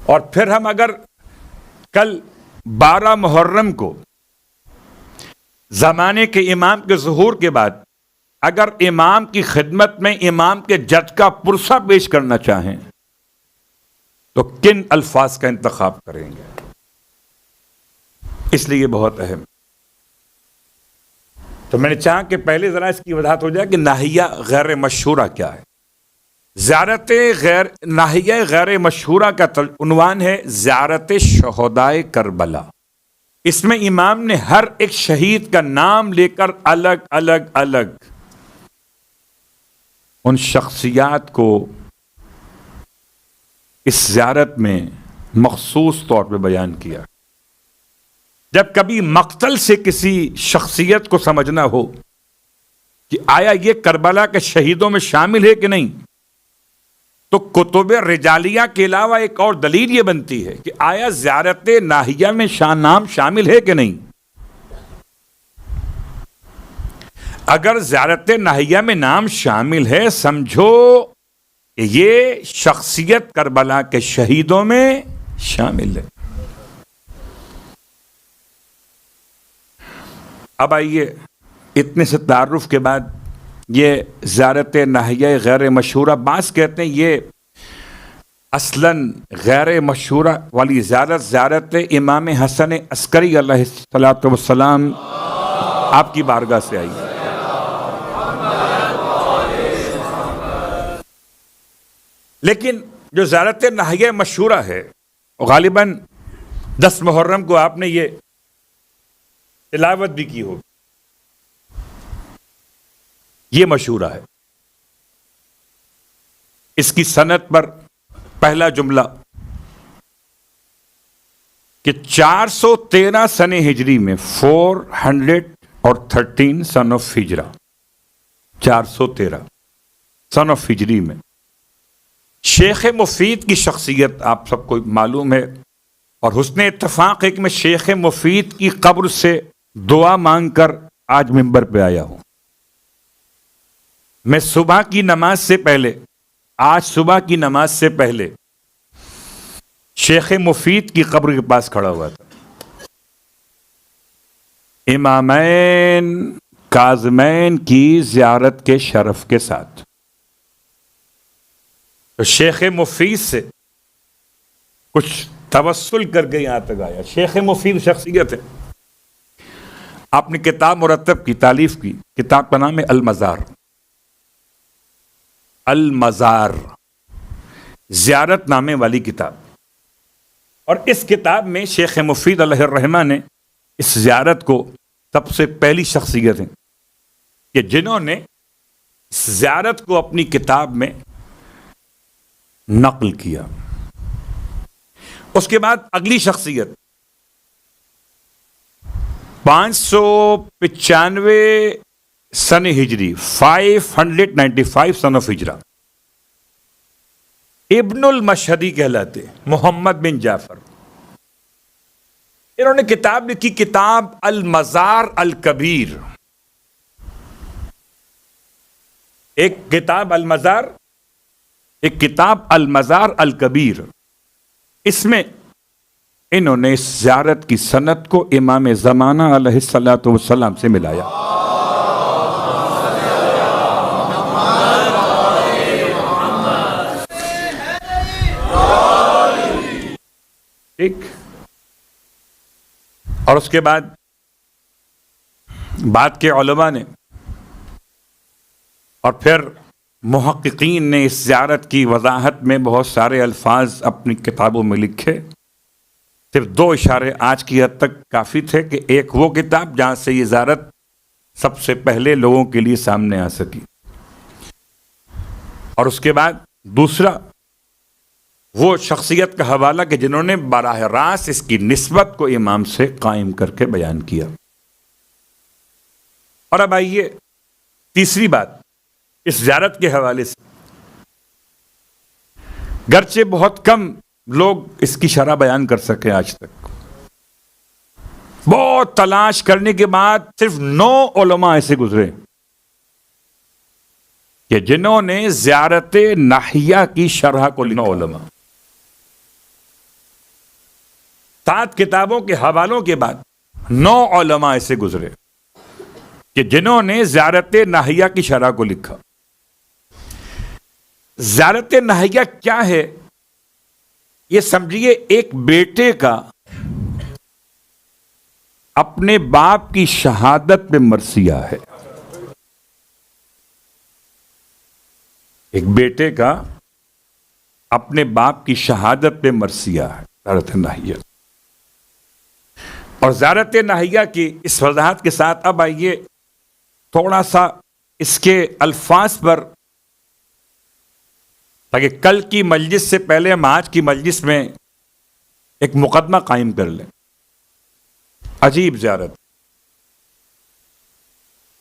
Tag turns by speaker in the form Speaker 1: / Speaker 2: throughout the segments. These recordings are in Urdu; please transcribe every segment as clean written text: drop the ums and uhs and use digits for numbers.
Speaker 1: اور پھر ہم اگر کل 12 محرم کو زمانے کے امام کے ظہور کے بعد اگر امام کی خدمت میں امام کے جج کا پرسہ پیش کرنا چاہیں تو کن الفاظ کا انتخاب کریں گے؟ اس لیے یہ بہت اہم. تو میں نے چاہا کہ پہلے ذرا اس کی وضاحت ہو جائے کہ ناحیہ غیر مشہورہ کیا ہے. زیارت ناحیہ غیر مشہورہ کا عنوان ہے زیارت شہدائے کربلا. اس میں امام نے ہر ایک شہید کا نام لے کر الگ الگ ان شخصیات کو اس زیارت میں مخصوص طور پہ بیان کیا. جب کبھی مقتل سے کسی شخصیت کو سمجھنا ہو کہ آیا یہ کربلا کے شہیدوں میں شامل ہے کہ نہیں، تو کتب رجالیہ کے علاوہ ایک اور دلیل یہ بنتی ہے کہ آیا زیارت ناحیہ میں نام شامل ہے کہ نہیں. اگر زیارت ناحیہ میں نام شامل ہے، سمجھو کہ یہ شخصیت کربلا کے شہیدوں میں شامل ہے. اب آئیے اتنے سے تعارف کے بعد یہ زیارت ناحیہ غیر مشہورہ، بعض کہتے ہیں یہ اصلاً غیر مشہورہ والی زیارت امام حسن عسکری علیہ الصلوۃ والسلام آپ کی بارگاہ سے آئی. لیکن جو زیارت ناحیہ مشہورہ ہے غالباً 10 محرم کو آپ نے یہ تلاوت بھی کی ہوگی. یہ مشہورہ ہے. اس کی سند پر پہلا جملہ کہ 413 سن ہجری میں 413 سن آف ہجرہ 413 سن آف ہجری میں شیخ مفید کی شخصیت آپ سب کو معلوم ہے، اور حسن اتفاق ہے کہ میں شیخ مفید کی قبر سے دعا مانگ کر آج منبر پہ آیا ہوں. میں صبح کی نماز سے پہلے آج صبح کی نماز سے پہلے شیخ مفید کی قبر کے پاس کھڑا ہوا تھا. امامین کاظمین کی زیارت کے شرف کے ساتھ. تو شیخ مفید سے کچھ توسل کر کے یہاں تک آیا. شیخ مفید شخصیت ہے. آپ نے کتاب مرتب کی، تالیف کی. کتاب کا نام ہے المزار. المزار زیارت نامے والی کتاب. اور اس کتاب میں شیخ مفید علیہ الرحمہ نے اس زیارت کو سب سے پہلی شخصیت ہیں کہ جنہوں نے اس زیارت کو اپنی کتاب میں نقل کیا. اس کے بعد اگلی شخصیت 595 سن ہجری 595 سن آف ہجرہ ابن المشہدی کہلاتے محمد بن جعفر. انہوں نے کتاب لکھی، کتاب المزار الکبیر. ایک کتاب المزار، ایک کتاب المزار الکبیر. اس میں انہوں نے اس زیارت کی سند کو امام زمانہ علیہ الصلوۃ والسلام سے ملایا. ٹھیک. اور اس کے بعد بعد کے علماء نے اور پھر محققین نے اس زیارت کی وضاحت میں بہت سارے الفاظ اپنی کتابوں میں لکھے. صرف 2 اشارے آج کی حد تک کافی تھے کہ ایک وہ کتاب جہاں سے یہ زیارت سب سے پہلے لوگوں کے لیے سامنے آ سکی، اور اس کے بعد دوسرا وہ شخصیت کا حوالہ کہ جنہوں نے براہ راست اس کی نسبت کو امام سے قائم کر کے بیان کیا. اور اب آئیے تیسری بات اس زیارت کے حوالے سے. گرچہ بہت کم لوگ اس کی شرح بیان کر سکے آج تک، بہت تلاش کرنے کے بعد صرف 9 علماء ایسے گزرے کہ جنہوں نے زیارت ناحیہ کی شرح کو 9 علماء. 7 کتابوں کے حوالوں کے بعد 9 علماء ایسے گزرے کہ جنہوں نے زیارت ناحیہ کی شرح کو لکھا. زیارت ناحیہ کیا ہے؟ یہ سمجھیے ایک بیٹے کا اپنے باپ کی شہادت پہ مرثیہ ہے. ایک بیٹے کا اپنے باپ کی شہادت پہ مرثیہ ہے زیارت ناحیہ. اور زیارت ناحیہ کی اس وضاحت کے ساتھ اب آئیے تھوڑا سا اس کے الفاظ پر، تاکہ کل کی مجلس سے پہلے ہم آج کی مجلس میں ایک مقدمہ قائم کر لیں. عجیب زیارت،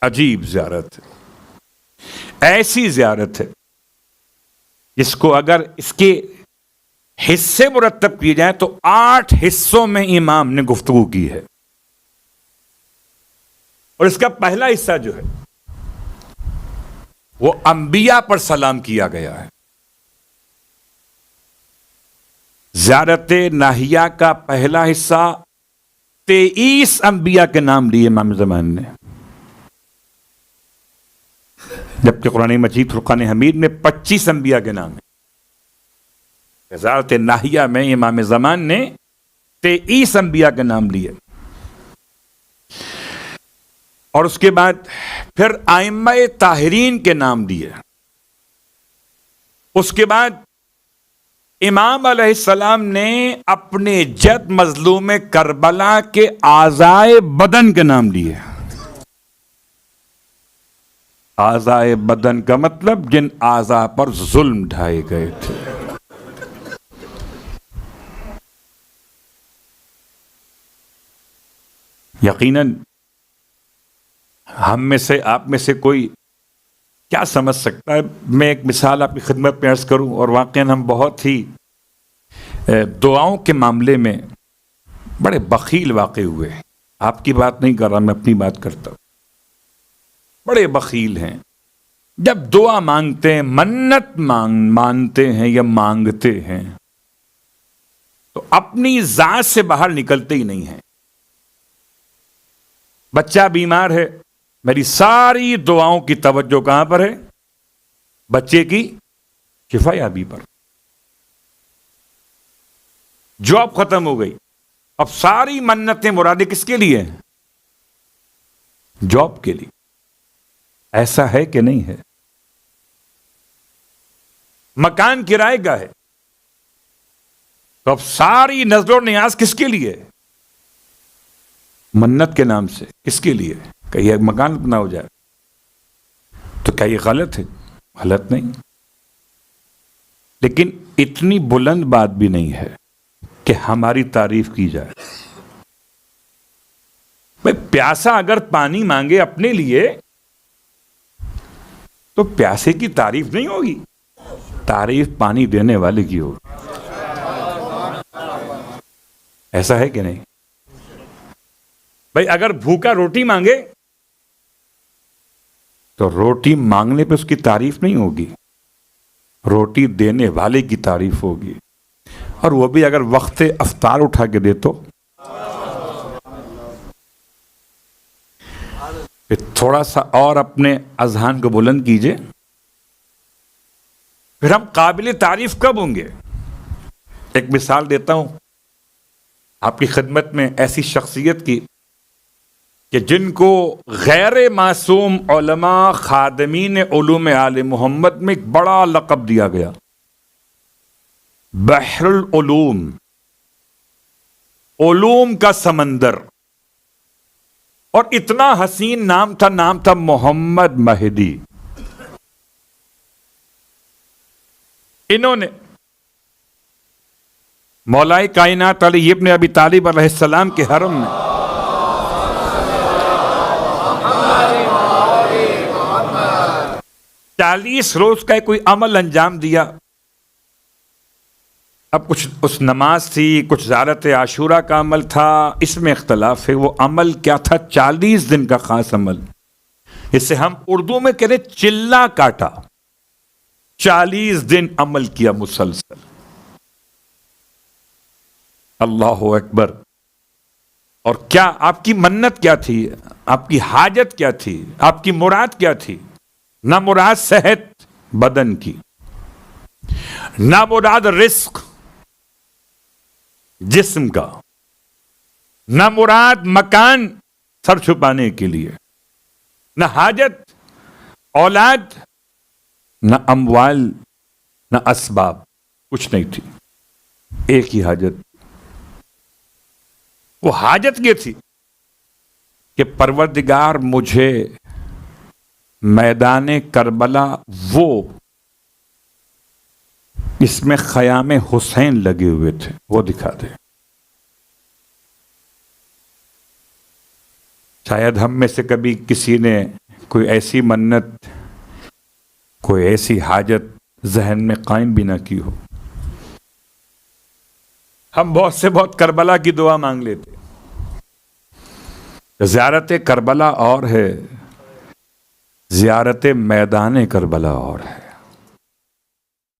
Speaker 1: عجیب زیارت ہے. ایسی زیارت ہے جس کو اگر اس کے حصے مرتب کیے جائیں تو 8 حصوں میں امام نے گفتگو کی ہے. اور اس کا پہلا حصہ جو ہے وہ انبیاء پر سلام کیا گیا ہے. زیارت ناحیہ کا پہلا حصہ 23 انبیاء کے نام لیے امام زمان نے، جبکہ قرآن مجید فرقان حمید میں 25 انبیاء کے نام ہیں. زیارت ناحیہ میں امام زمان نے 23 انبیاء کے نام لیے. اور اس کے بعد پھر ائمہ طاہرین کے نام دیے. اس کے بعد امام علیہ السلام نے اپنے جد مظلوم کربلا کے اعضائے بدن کے نام لیے. اعضائے بدن کا مطلب جن اعضاء پر ظلم ڈھائے گئے تھے. یقیناً ہم میں سے، آپ میں سے کوئی کیا سمجھ سکتا ہے؟ میں ایک مثال آپ کی خدمت میں عرض کروں، اور واقعاً ہم بہت ہی دعاؤں کے معاملے میں بڑے بخیل واقع ہوئے. آپ کی بات نہیں کر رہا، میں اپنی بات کرتا ہوں. بڑے بخیل ہیں. جب دعا مانگتے ہیں، منت مانتے ہیں یا مانگتے ہیں، تو اپنی ذات سے باہر نکلتے ہی نہیں ہیں. بچہ بیمار ہے، میری ساری دعاؤں کی توجہ کہاں پر ہے؟ بچے کی شفا یابی پر. جاب ختم ہو گئی، اب ساری منتیں مرادیں کس کے لیے ہیں؟ جاب کے لیے. ایسا ہے کہ نہیں ہے؟ مکان کرائے کا ہے، تو اب ساری نظر و نیاز کس کے لیے؟ منت کے نام سے. کس کے لیے؟ کہ یہ مکان اپنا ہو جائے. تو کیا یہ غلط ہے؟ غلط نہیں، لیکن اتنی بلند بات بھی نہیں ہے کہ ہماری تعریف کی جائے. بھئی پیاسا اگر پانی مانگے اپنے لیے تو پیاسے کی تعریف نہیں ہوگی، تعریف پانی دینے والے کی ہوگی. ایسا ہے کہ نہیں؟ بھئی اگر بھوکا روٹی مانگے تو روٹی مانگنے پہ اس کی تعریف نہیں ہوگی، روٹی دینے والے کی تعریف ہوگی. اور وہ بھی اگر وقت افطار اٹھا کے دے تو. پھر تھوڑا سا اور اپنے اذہان کو بلند کیجئے، پھر ہم قابل تعریف کب ہوں گے؟ ایک مثال دیتا ہوں آپ کی خدمت میں ایسی شخصیت کی کہ جن کو غیر معصوم علماء خادمین علوم آل محمد میں ایک بڑا لقب دیا گیا، بحر العلوم، علوم کا سمندر. اور اتنا حسین نام تھا محمد مہدی. انہوں نے مولا کائنات علی ابن ابی طالب علیہ السلام کے حرم میں چالیس روز کا کوئی عمل انجام دیا. اب کچھ اس نماز تھی، کچھ زیارت عاشورہ کا عمل تھا، اس میں اختلاف ہے. وہ عمل کیا تھا؟ 40 دن کا خاص عمل، اسے ہم اردو میں کہتے چلا کاٹا. 40 دن عمل کیا مسلسل. اللہ اکبر. اور کیا آپ کی منت کیا تھی؟ آپ کی حاجت کیا تھی؟ آپ کی مراد کیا تھی؟ نہ مراد صحت بدن کی، نہ مراد رزق جسم کا، نہ مراد مکان سر چھپانے کے لیے، نہ حاجت اولاد، نہ اموال، نہ اسباب، کچھ نہیں تھی. ایک ہی حاجت. وہ حاجت یہ تھی کہ پروردگار مجھے میدان کربلا وہ اس میں خیام حسین لگے ہوئے تھے وہ دکھا دے. شاید ہم میں سے کبھی کسی نے کوئی ایسی منت، کوئی ایسی حاجت ذہن میں قائم بھی نہ کی ہو. ہم بہت سے بہت کربلا کی دعا مانگ لیتے. زیارت کربلا اور ہے، زیارت میدان کربلا اور ہے.